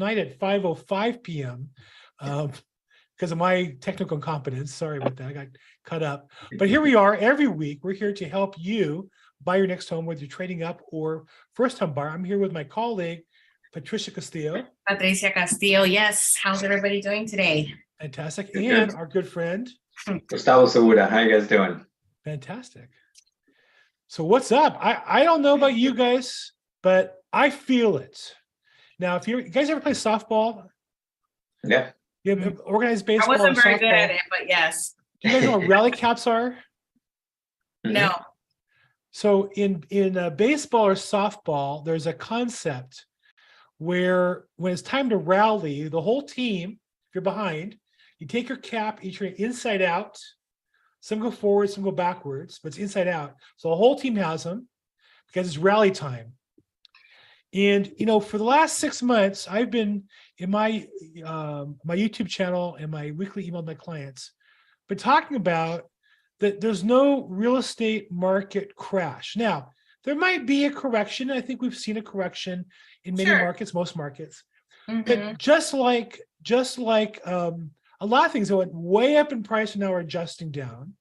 tonight at 5:05 p.m. Because of my technical incompetence. Sorry about that. I got cut up. But here we are every week. We're here to help you buy your next home, whether you're trading up or first-time buyer. I'm here with my colleague, Patricia Castillo. Patricia Castillo, yes. How's everybody doing today? Fantastic. Good. And our good friend, Gustavo Segura, how you guys doing? fantastic. So what's up? I don't know about you guys, but I feel it. Now, if you guys ever play softball, Yeah. you have organized I baseball or wasn't very good softball. at it, but yes. Do you guys know what rally caps are? Mhm. No. So in baseball or softball, there's a concept where when it's time to rally, the whole team, if you're behind, you take your cap, each inside out. Some go forward, some go backwards, but it's inside out. So the whole team has them because it's rally time. And for the last 6 months, I've been in my my YouTube channel and my weekly email to my clients, been talking about that there's no real estate market crash. Now, there might be a correction. I think we've seen a correction in many Sure. markets, most markets. Mhm. But just like a lot of things that went way up in price and now are adjusting down.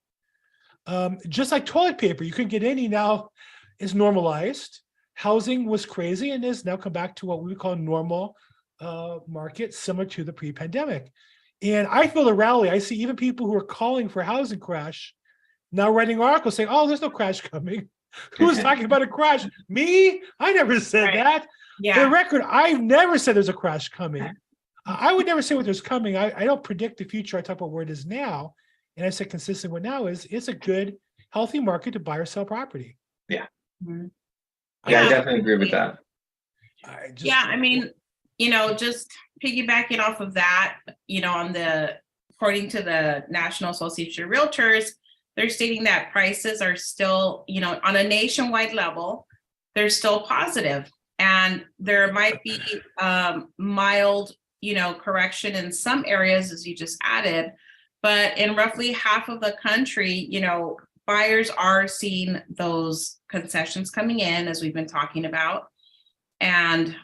Just like toilet paper, you couldn't get any, now is normalized. Housing was crazy and has now come back to what we would call normal market, similar to the pre-pandemic. And I feel the rally. I see even people who are calling for a housing crash now writing articles saying, "Oh, there's no crash coming." Who's talking about a crash? Me? I never said Right. that. For the Yeah. record, I've never said there's a crash coming. I would never say what there's coming. I don't predict the future. I talk about where it is now. And I say consistent with now is it's a good, healthy market to buy or sell property. Mhm. Yeah, I Yeah. definitely agree with that. I mean, just piggybacking off of that, according to the National Association of Realtors, they're stating that prices are still, on a nationwide level, they're still positive. And there might be mild, correction in some areas, as you just added, but in roughly half of the country, buyers are seeing those concessions coming in, as we've been talking about. And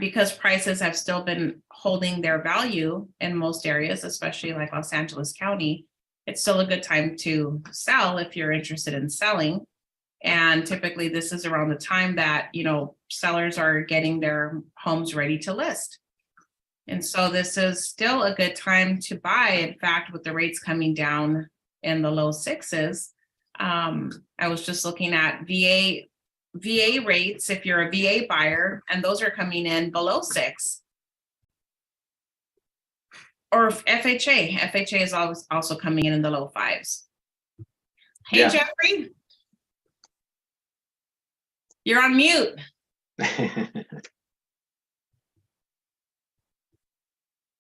because prices have still been holding their value in most areas, especially like Los Angeles County, it's still a good time to sell if you're interested in selling. And typically this is around the time that, sellers are getting their homes ready to list. And so this is still a good time to buy. In fact, with the rates coming down in the low sixes, I was just looking at VA rates if you're a VA buyer, and those are coming in below 6. Or FHA is always also coming in the low 5s. Hey, Yeah. Jeffrey, you're on mute.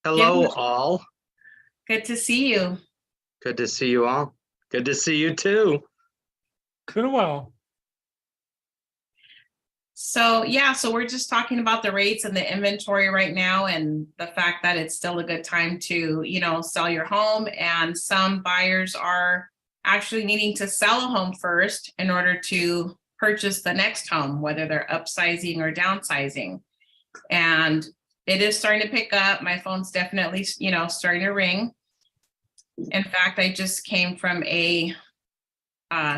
Hello, Give- all. Good to see you. Good to see you all. Good to see you too. It's been a while. So we're just talking about the rates and the inventory right now, and the fact that it's still a good time to, sell your home. And some buyers are actually needing to sell a home first in order to purchase the next home, whether they're upsizing or downsizing. And it is starting to pick up. My phone's definitely, starting to ring. In fact, I just came from a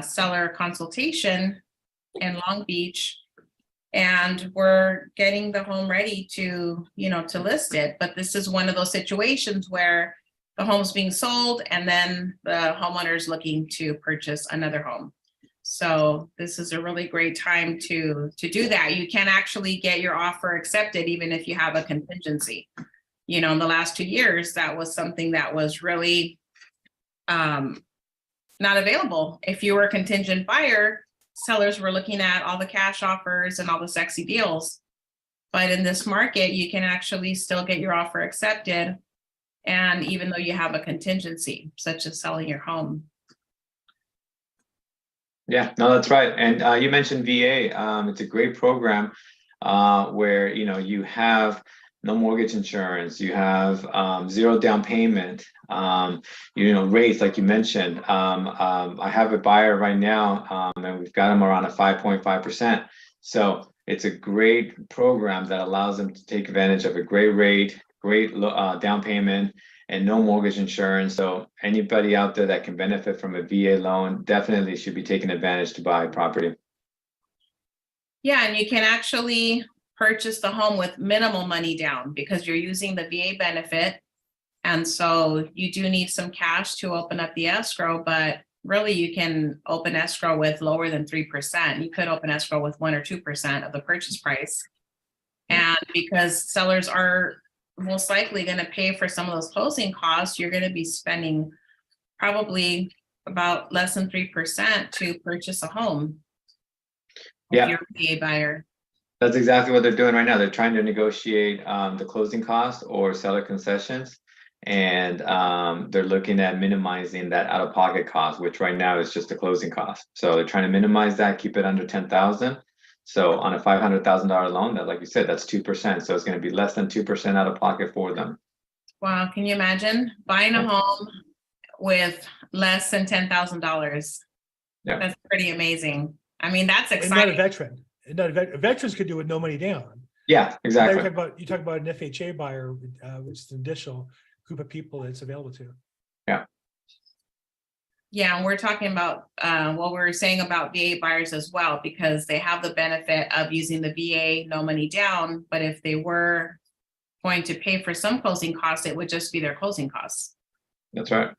seller consultation in Long Beach, and we're getting the home ready to list it. But this is one of those situations where the home's being sold and then the homeowner is looking to purchase another home. So this is a really great time to do that. You can actually get your offer accepted even if you have a contingency. In the last 2 years, that was something that was really not available. If you were a contingent buyer, sellers were looking at all the cash offers and all the sexy deals. But in this market, you can actually still get your offer accepted. And even though you have a contingency, such as selling your home. Yeah, no, that's right. And you mentioned VA. It's a great program where you have no mortgage insurance, you have zero down payment, rates like you mentioned. I have a buyer right now, and we've got them around at 5.5%. So It's a great program that allows them to take advantage of a great rate, down payment, and no mortgage insurance. So anybody out there that can benefit from a VA loan definitely should be taking advantage to buy property. Yeah, and you can actually purchase the home with minimal money down because you're using the VA benefit. And so you do need some cash to open up the escrow, but really you can open escrow with lower than 3%. You could open escrow with 1 or 2% of the purchase price. And because sellers are most likely going to pay for some of those closing costs, you're going to be spending probably about less than 3% to purchase a home. Yeah. If you're a VA buyer. That's exactly what they're doing right now. They're trying to negotiate the closing cost or seller concessions. And they're looking at minimizing that out-of-pocket cost, which right now is just the closing cost. So they're trying to minimize that, keep it under 10,000. So on a $500,000 loan, that, like you said, that's 2%. So it's going to be less than 2% out of pocket for them. Wow, can you imagine buying a home with less than $10,000? Yeah. That's pretty amazing. I mean, that's And not a exciting. veteran. And not a veterans could do it with no money down. Yeah, Now exactly. you talk about an FHA buyer, which is an additional group of people that's available to. Yeah, and we're talking about what we're saying about VA buyers as well, because they have the benefit of using the VA, no money down. But if they were going to pay for some closing costs, it would just be their closing costs. That's right.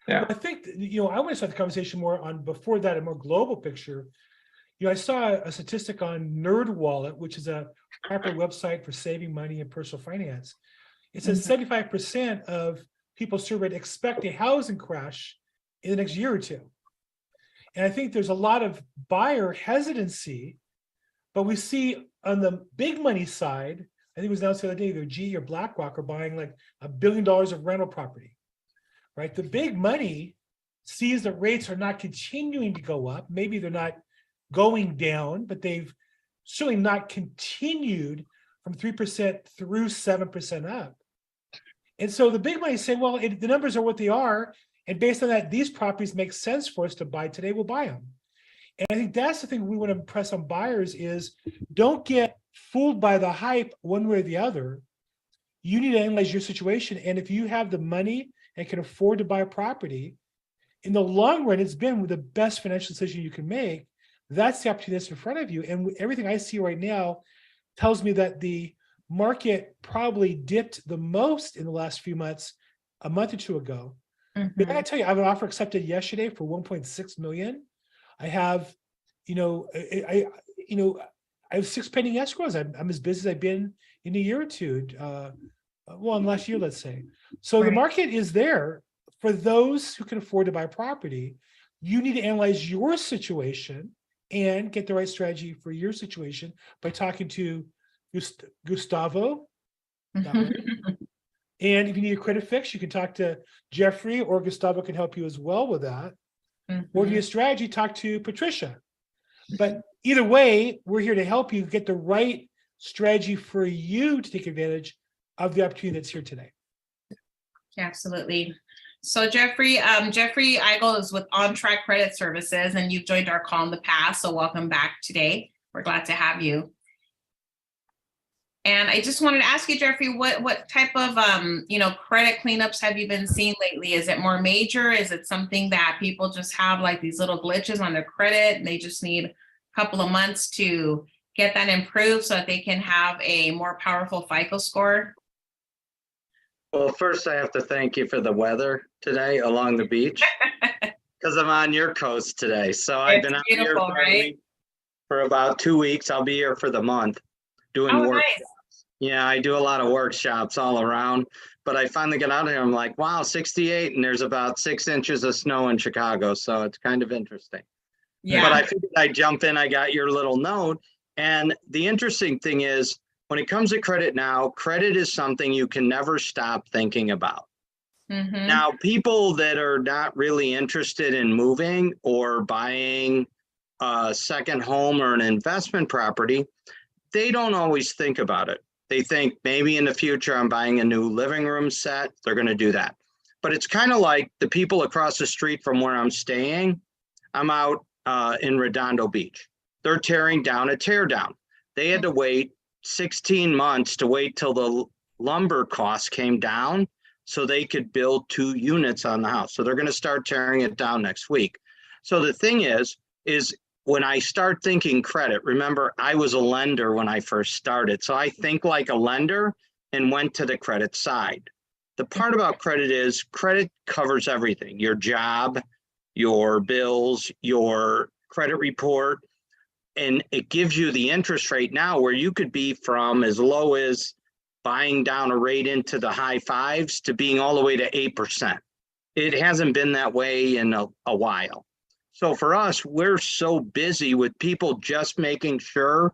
Yeah. I think, I want to start the conversation more on before that, a more global picture. I saw a statistic on NerdWallet, which is a popular website for saving money and personal finance. It says 75% of people surveyed expect a housing crash in the next year or two. And I think there's a lot of buyer hesitancy, but we see on the big money side, I think it was announced the other day, either GE or BlackRock are buying like $1 billion of rental property, right? The big money sees that rates are not continuing to go up. Maybe they're not going down, but they've certainly not continued from 3% through 7% up. And so the big money is saying, well, the numbers are what they are. And based on that, these properties make sense for us to buy today, we'll buy them. And I think that's the thing we want to impress on buyers is don't get fooled by the hype one way or the other. You need to analyze your situation. And if you have the money and can afford to buy a property, in the long run, it's been the best financial decision you can make. That's the opportunity that's in front of you. And everything I see right now tells me that the market probably dipped the most in the last few months, a month or two ago. But I gotta tell you, I have an offer accepted yesterday for 1.6 million. I have, I have 6 pending escrows. I'm as busy as I've been in a year or two. In last year, let's say. So the market is there for those who can afford to buy property. You need to analyze your situation and get the right strategy for your situation by talking to Gustavo. And if you need a credit fix, you can talk to Jeffrey, or Gustavo can help you as well with that. Or if you need a strategy, talk to Patricia. But either way, we're here to help you get the right strategy for you to take advantage of the opportunity that's here today. Absolutely. So Jeffrey Eigel is with On Track Credit Services, and you've joined our call in the past. So welcome back today. We're glad to have you. And I just wanted to ask you, Jeffrey, what type of credit cleanups have you been seeing lately? Is it more major? Is it something that people just have like these little glitches on their credit and they just need a couple of months to get that improved so that they can have a more powerful FICO score? Well, first I have to thank you for the weather today along the beach because I'm on your coast today. So I've been out here for about 2 weeks. I'll be here for the month doing work. Nice. Yeah, I do a lot of workshops all around, but I finally got out here. I'm like, wow, 68, and there's about 6 inches of snow in Chicago. So it's kind of interesting. Yeah. But I figured I'd jump in. I got your little note. And the interesting thing is, when it comes to credit now, credit is something you can never stop thinking about. Now, people that are not really interested in moving or buying a second home or an investment property, they don't always think about it. They think maybe in the future I'm buying a new living room set. They're going to do that. But it's kind of like the people across the street from where I'm staying. I'm out in Redondo Beach. They're tearing down a tear down. They had to wait 16 months to wait till the lumber costs came down so they could build 2 units on the house. So they're going to start tearing it down next week. So the thing is when I start thinking credit, remember, I was a lender when I first started. So I think like a lender and went to the credit side. The part about credit is credit covers everything, your job, your bills, your credit report, and it gives you the interest rate now where you could be from as low as buying down a rate into the high 5s to being all the way to 8%. It hasn't been that way in a while. So for us, we're so busy with people just making sure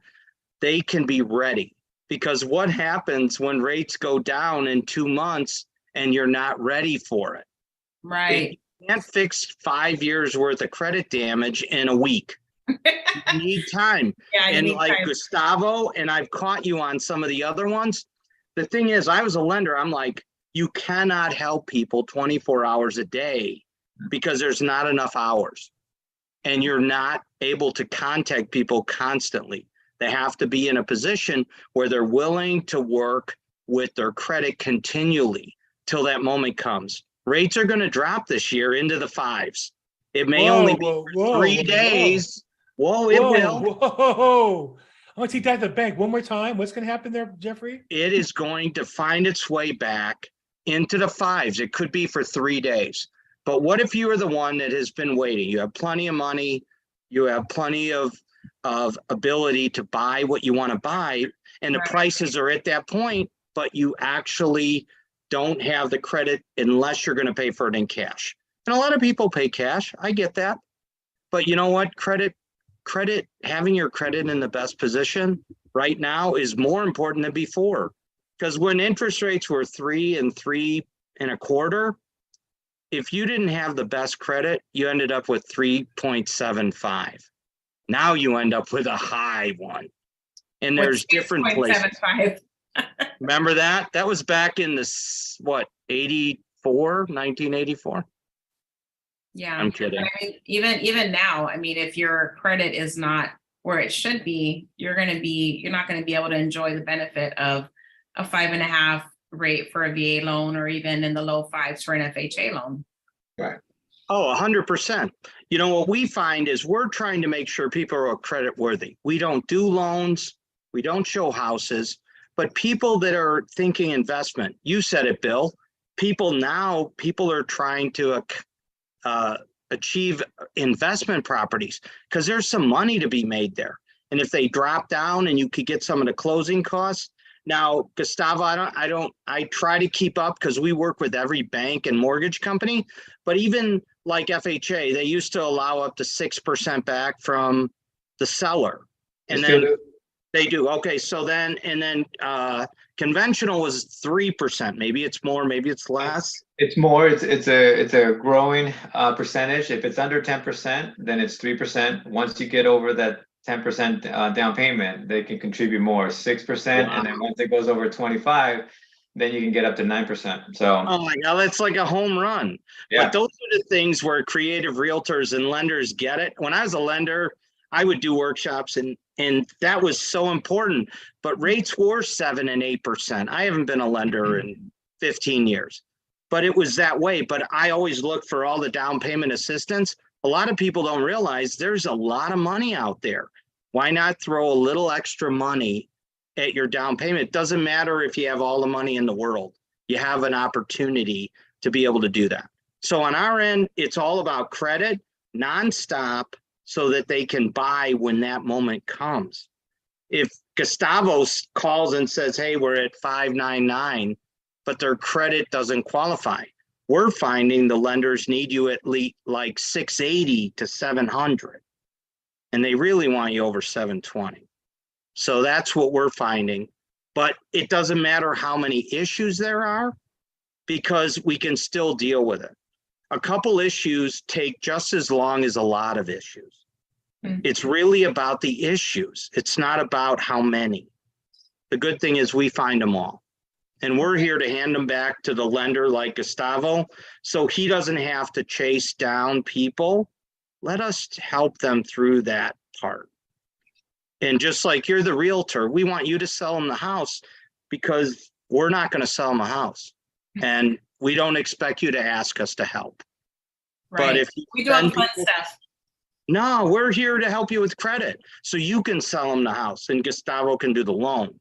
they can be ready. Because what happens when rates go down in 2 months and you're not ready for it? Right. You can't fix 5 years worth of credit damage in a week. You need time. Yeah, you And need like time. Gustavo, and I've caught you on some of the other ones. The thing is, I was a lender. I'm like, you cannot help people 24 hours a day because there's not enough hours. And you're not able to contact people constantly. They have to be in a position where they're willing to work with their credit continually till that moment comes. Rates are going to drop this year into the 5s. It may only be for 3 days. Whoa, it will. Whoa. I'm gonna take that to the bank one more time. What's gonna happen there, Jeffrey? It is going to find its way back into the 5s. It could be for 3 days. But what if you are the one that has been waiting? You have plenty of money, you have plenty of ability to buy what you want to buy, and the Right. prices are at that point, but you actually don't have the credit unless you're going to pay for it in cash. And a lot of people pay cash. I get that. But you know what? Credit, having your credit in the best position right now is more important than before. Because when interest rates were 3 and 3.25, if you didn't have the best credit, you ended up with 3.75. Now you end up with a high one. And there's different places. 6.75. Remember that? That was back in the, 1984? Yeah. I'm kidding. I mean, even now, I mean, if your credit is not where it should be, you're not going to be able to enjoy the benefit of a 5.5 rate for a VA loan, or even in the low 5s for an FHA loan. Right. Oh, 100%. You know, what we find is we're trying to make sure people are credit worthy. We don't do loans. We don't show houses, but people that are thinking investment, you said it, Bill, people are trying to achieve investment properties because there's some money to be made there. And if they drop down and you could get some of the closing costs. Now, Gustavo, I try to keep up because we work with every bank and mortgage company, but even like FHA, they used to allow up to 6% back from the seller. And then they do. Okay. So then, conventional was 3%. Maybe it's more, maybe it's less. It's more. It's a growing percentage. If it's under 10%, then it's 3%. Once you get over that 10% down payment, they can contribute more, 6%. Wow. And then once it goes over 25, then you can get up to 9%. So, oh my God, that's like a home run. Yeah. But those are the things where creative realtors and lenders get it. When I was a lender, I would do workshops and that was so important, but rates were 7 and 8%. I haven't been a lender in 15 years, but it was that way. But I always look for all the down payment assistance. A lot of people don't realize there's a lot of money out there. Why not throw a little extra money at your down payment? It doesn't matter if you have all the money in the world. You have an opportunity to be able to do that. So on our end, it's all about credit, nonstop, so that they can buy when that moment comes. If Gustavo calls and says, hey, we're at 599, but their credit doesn't qualify, we're finding the lenders need you at least like 680 to 700, and they really want you over 720. So that's what we're finding. But it doesn't matter how many issues there are because we can still deal with it. A couple issues take just as long as a lot of issues. Mm-hmm. It's really about the issues. It's not about how many. The good thing is we find them all. And we're here to hand them back to the lender like Gustavo, so he doesn't have to chase down people. Let us help them through that part. And just like you're the realtor, we want you to sell them the house because we're not going to sell them a house. And we don't expect you to ask us to help. But Right. if you We do all the send fun people- stuff. No, we're here to help you with credit so you can sell them the house and Gustavo can do the loan.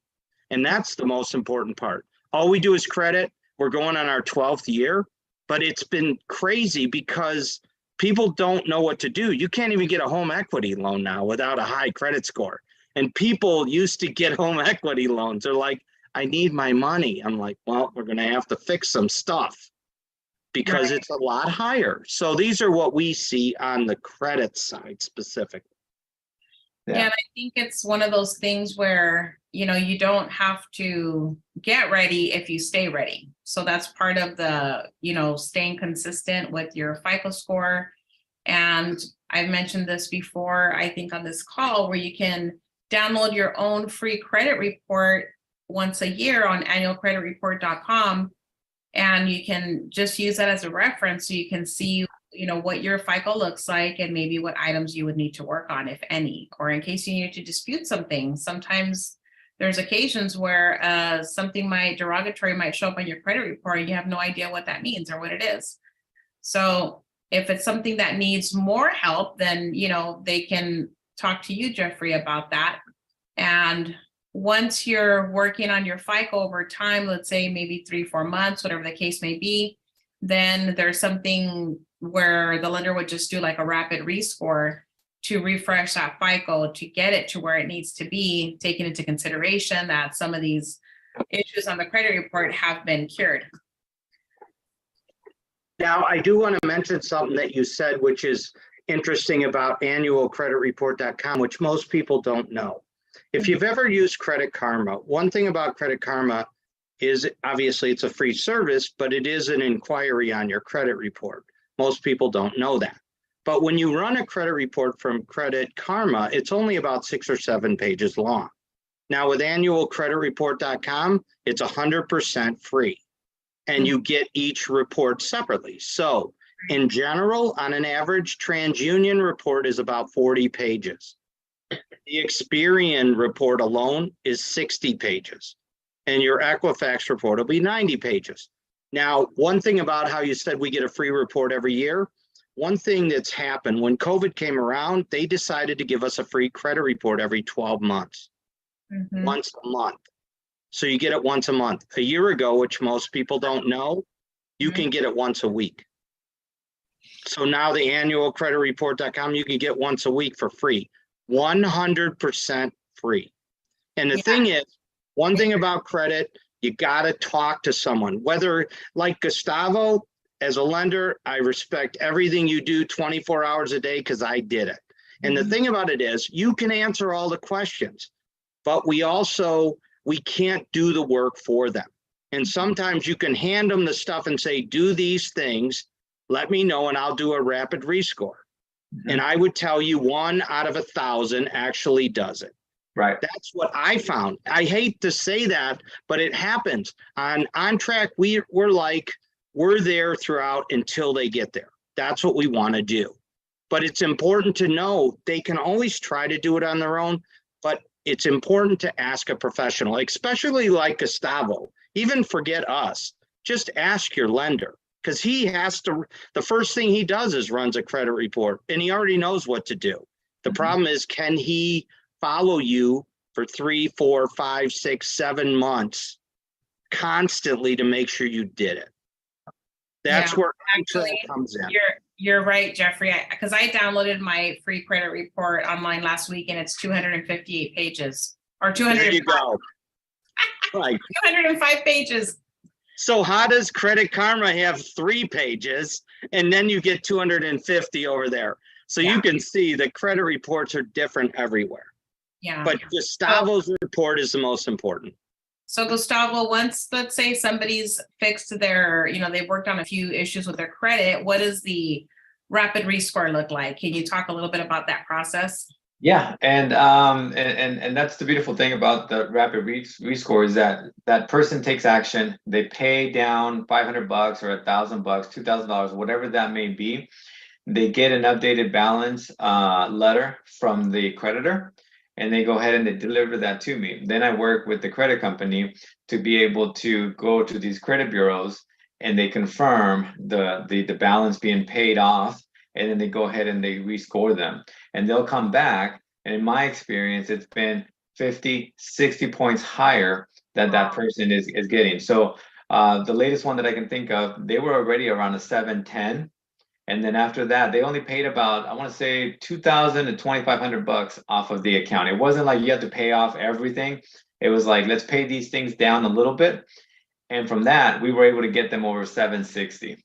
And that's the most important part. All we do is credit. We're going on our 12th year, but it's been crazy because people don't know what to do. You can't even get a home equity loan now without a high credit score. And people used to get home equity loans. They're like, I need my money. I'm like, well, we're going to have to fix some stuff because Right. it's a lot higher. So these are what we see on the credit side specifically. Yeah, Yeah. and I think it's one of those things where, you don't have to get ready if you stay ready. So that's part of the, staying consistent with your FICO score. And I've mentioned this before, I think on this call, where you can download your own free credit report once a year on annualcreditreport.com. And you can just use that as a reference so you can see, what your FICO looks like and maybe what items you would need to work on, if any, or in case you need to dispute something. Sometimes there's occasions where something derogatory might show up on your credit report and you have no idea what that means or what it is. So if it's something that needs more help, then, they can talk to you, Jeffrey, about that. And once you're working on your FICO over time, let's say maybe 3-4 months, whatever the case may be, then there's something where the lender would just do like a rapid rescore to refresh that FICO to get it to where it needs to be, taking into consideration that some of these issues on the credit report have been cured. Now, I do want to mention something that you said, which is interesting about annualcreditreport.com, which most people don't know. If you've ever used Credit Karma, one thing about Credit Karma is obviously it's a free service, but it is an inquiry on your credit report. Most people don't know that. But when you run a credit report from Credit Karma, it's only about 6 or 7 pages long. Now with annualcreditreport.com, it's 100% free and you get each report separately. So in general, on an average, TransUnion report is about 40 pages. The Experian report alone is 60 pages. And your Equifax report will be 90 pages. Now, one thing about how you said we get a free report every year, one thing that's happened when COVID came around, they decided to give us a free credit report every 12 months, once a month. So you get it once a month. A year ago, which most people don't know, you can get it once a week. So now the annualcreditreport.com, you can get once a week for free, 100% free. And the thing is, one thing about credit, you got to talk to someone, whether like Gustavo, as a lender, I respect everything you do 24 hours a day because I did it. And the thing about it is you can answer all the questions, but we can't do the work for them. And sometimes you can hand them the stuff and say, do these things, let me know, and I'll do a rapid rescore. And I would tell you 1 out of 1,000 actually does it. Right. That's what I found. I hate to say that, but it happens. On track, we're there throughout until they get there. That's what we want to do. But it's important to know they can always try to do it on their own, but it's important to ask a professional, especially like Gustavo. Even forget us. Just ask your lender, because the first thing he does is runs a credit report, and he already knows what to do. The problem is, can he follow you for 3, 4, 5, 6, 7 months constantly to make sure you did it? That's where actually comes in. You're right, Jeffrey, because I downloaded my free credit report online last week and it's 258 pages or 205. There you go. Right. 205 pages. So how does Credit Karma have 3 pages and then you get 250 over there? So you can see the credit reports are different everywhere. Yeah. But Gustavo's report is the most important. So Gustavo, once, let's say somebody's fixed their, they've worked on a few issues with their credit, what does the rapid rescore look like? Can you talk a little bit about that process? Yeah, and that's the beautiful thing about the rapid rescore is that person takes action. They pay down $500 or $1,000, $2,000, whatever that may be. They get an updated balance letter from the creditor. and they go ahead and they deliver that to me. Then I work with the credit company to be able to go to these credit bureaus, and they confirm the balance being paid off, and then they go ahead and they rescore them, and they'll come back. And in my experience, it's been 50, 60 points higher that that person is getting. So the latest one that I can think of, they were already around a 710. And then after that, they only paid about, I want to say, $2,000 to $2,500 off of the account. It wasn't like you had to pay off everything. It was like, let's pay these things down a little bit. And from that, we were able to get them over 760.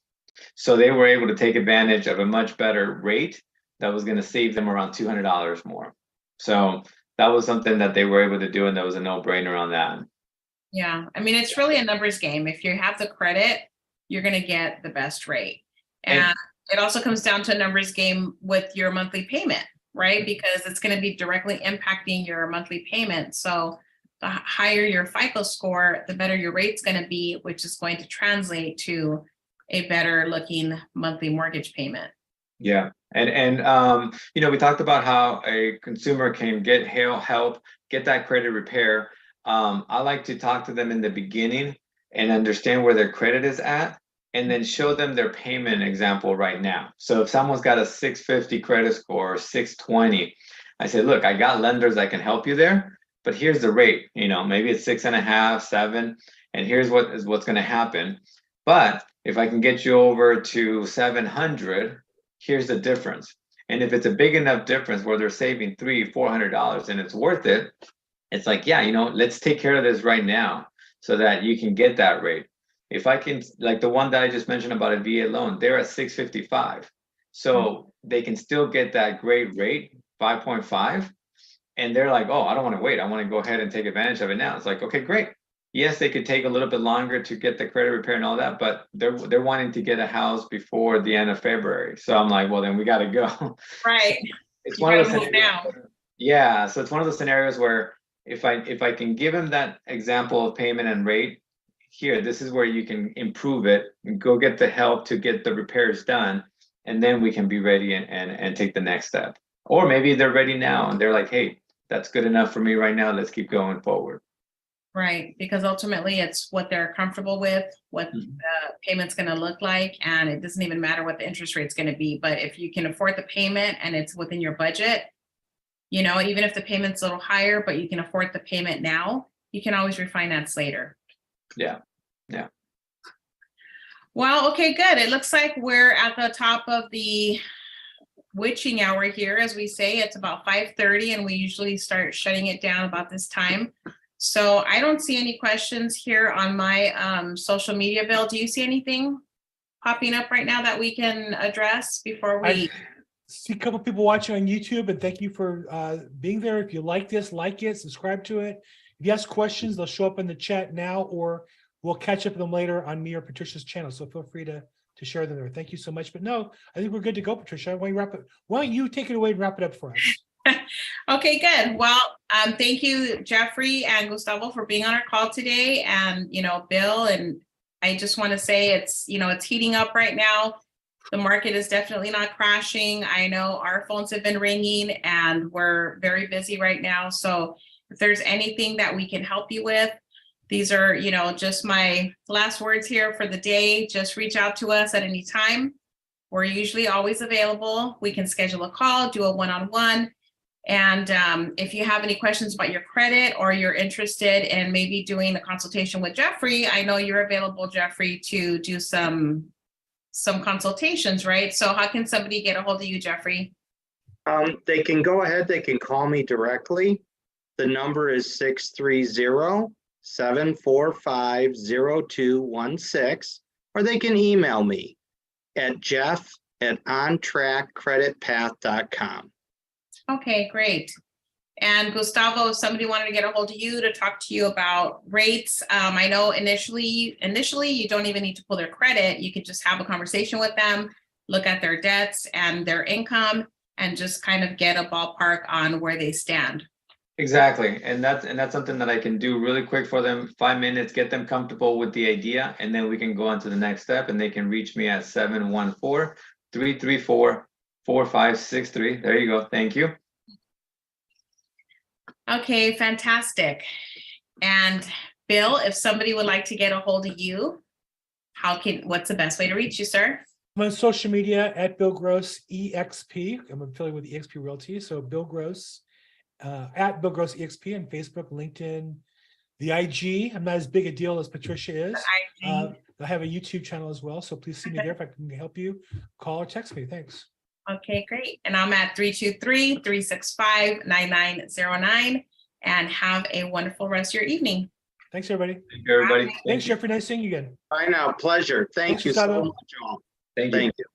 So they were able to take advantage of a much better rate that was going to save them around $200 more. So that was something that they were able to do, and that was a no-brainer on that. Yeah, I mean, it's really a numbers game. If you have the credit, you're going to get the best rate. And it also comes down to a numbers game with your monthly payment, right? Because it's going to be directly impacting your monthly payment. So the higher your FICO score, the better your rate's going to be, which is going to translate to a better looking monthly mortgage payment. Yeah. And you know, we talked about how a consumer can get help, get that credit repair. I like to talk to them in the beginning and understand where their credit is at, and then show them their payment example right now. So if someone's got a 650 credit score or 620, I say, look, I got lenders that can help you there, but here's the rate. You know, maybe it's 6.5, 7, and here's what's going to happen. But if I can get you over to 700, here's the difference. And if it's a big enough difference where they're saving $300-400 and it's worth it, it's like, yeah, you know, let's take care of this right now so that you can get that rate. If I can, like the one that I just mentioned about a VA loan, they're at 655. So they can still get that great rate, 5.5. And they're like, oh, I don't want to wait. I want to go ahead and take advantage of it now. It's like, okay, great. Yes, they could take a little bit longer to get the credit repair and all that, but they're wanting to get a house before the end of February. So I'm like, well, then we got to go. Right. It's one of those scenarios. Yeah. So it's one of those scenarios where if I can give them that example of payment and rate, here, this is where you can improve it and go get the help to get the repairs done. And then we can be ready and take the next step. Or maybe they're ready now and they're like, hey, that's good enough for me right now. Let's keep going forward. Right. Because ultimately it's what they're comfortable with, what the payment's going to look like. And it doesn't even matter what the interest rate's going to be. But if you can afford the payment and it's within your budget, you know, even if the payment's a little higher, but you can afford the payment now, you can always refinance later. Yeah. Yeah. Well, okay, good. It looks like we're at the top of the witching hour here. As we say, it's about 5:30 and we usually start shutting it down about this time. So I don't see any questions here on my social media, Bill. Do you see anything popping up right now that we can address before we? I see a couple people watching on YouTube, and thank you for being there. If you like this, like it, subscribe to it. If you ask questions, they'll show up in the chat now, or we'll catch up with them later on me or Patricia's channel. So feel free to share them there. Thank you so much. But no, I think we're good to go, Patricia. Why don't you take it away and wrap it up for us? Okay, good. Well, thank you, Jeffrey and Gustavo, for being on our call today. And, you know, Bill, and I just want to say it's heating up right now. The market is definitely not crashing. I know our phones have been ringing and we're very busy right now. So if there's anything that we can help you with, these are, you know, just my last words here for the day. Just reach out to us at any time. We're usually always available. We can schedule a call, do a one-on-one. And if you have any questions about your credit or you're interested in maybe doing a consultation with Jeffrey, I know you're available, Jeffrey, to do some consultations, right? So how can somebody get a hold of you, Jeffrey? They can go ahead. They can call me directly. The number is 630-745-0216, or they can email me at jeff@ontrackcreditpath.com. Okay, great. And Gustavo, if somebody wanted to get a hold of you to talk to you about rates, I know initially you don't even need to pull their credit. You could just have a conversation with them, look at their debts and their income, and just kind of get a ballpark on where they stand. Exactly. And that's something that I can do really quick for them, 5 minutes, get them comfortable with the idea, and then we can go on to the next step, and they can reach me at 714-334-4563. There you go. Thank you. Okay, fantastic. And Bill, if somebody would like to get a hold of you, what's the best way to reach you, sir? I'm on social media at Bill Gross EXP. I'm affiliated with EXP Realty. So Bill Gross, at Bill Gross EXP on Facebook, LinkedIn, the IG. I'm not as big a deal as Patricia is. I have a YouTube channel as well. So please see me there. If I can help you, call or text me. Thanks. Okay, great. And I'm at 323-365-9909. And have a wonderful rest of your evening. Thanks, everybody. Thank you, everybody. Thanks, Jeffrey. Nice seeing you again. Bye now. Pleasure. Thank Thanks, you so Gustavo. much, all. Thank you. Thank you.